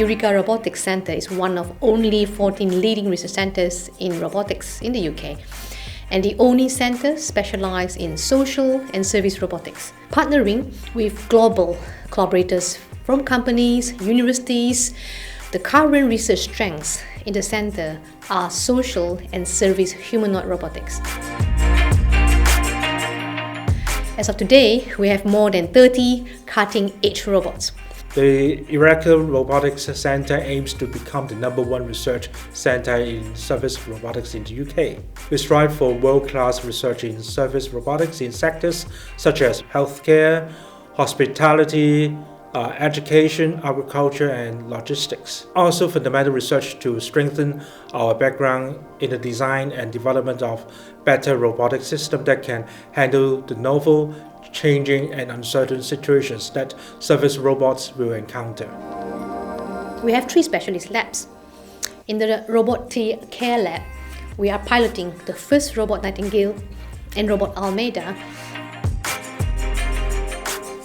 Eureka Robotics Centre is one of only 14 leading research centres in robotics in the UK, and the only centre specialised in social and service robotics, partnering with global collaborators from companies, universities. The current research strengths in the centre are social and service humanoid robotics. As of today, we have more than 30 cutting-edge robots. The Eureka Robotics Centre aims to become the #1 research centre in service robotics in the UK. We strive for world-class research in service robotics in sectors such as healthcare, hospitality, education, agriculture, and logistics. Also fundamental research to strengthen our background in the design and development of better robotic systems that can handle the novel, changing and uncertain situations that service robots will encounter. We have 3 specialist labs. In the Robotic Care Lab, we are piloting the first Robot Nightingale and Robot Almeida.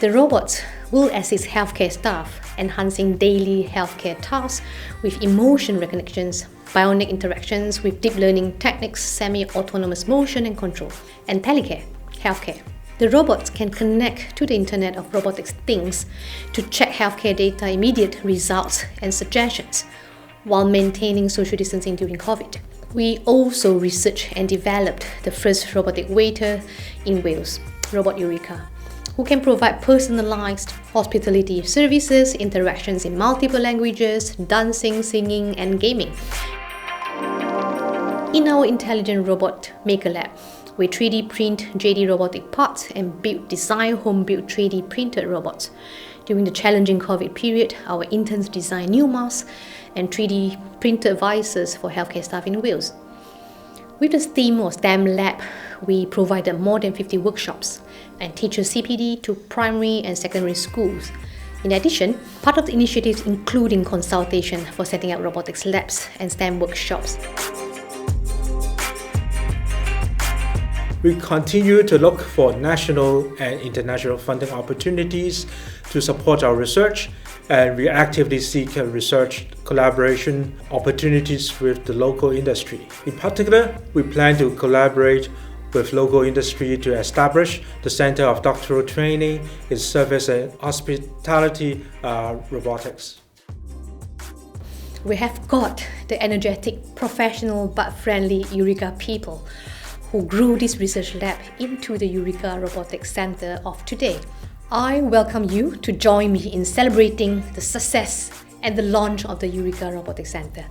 The robots will assist healthcare staff, enhancing daily healthcare tasks with emotion recognitions, bionic interactions with deep learning techniques, semi-autonomous motion and control, and telecare, healthcare. The robots can connect to the Internet of Robotics Things to check healthcare data, immediate results and suggestions, while maintaining social distancing during COVID. We also researched and developed the first robotic waiter in Wales, Robot Eureka, who can provide personalized hospitality services, interactions in multiple languages, dancing, singing, and gaming. In our Intelligent Robot Maker Lab, we 3D print JD robotic parts and design home-built 3D printed robots. During the challenging COVID period, our interns designed new masks and 3D printed visors for healthcare staff in Wales. With the theme of STEM Lab, we provided more than 50 workshops and teachers CPD to primary and secondary schools. In addition, part of the initiatives including consultation for setting up robotics labs and STEM workshops. We continue to look for national and international funding opportunities to support our research, and we actively seek research collaboration opportunities with the local industry. In particular, we plan to collaborate with local industry to establish the Center of Doctoral Training in Service and Hospitality Robotics. We have got the energetic, professional but friendly Eureka people who grew this research lab into the Eureka Robotics Centre of today. I welcome you to join me in celebrating the success and the launch of the Eureka Robotics Centre.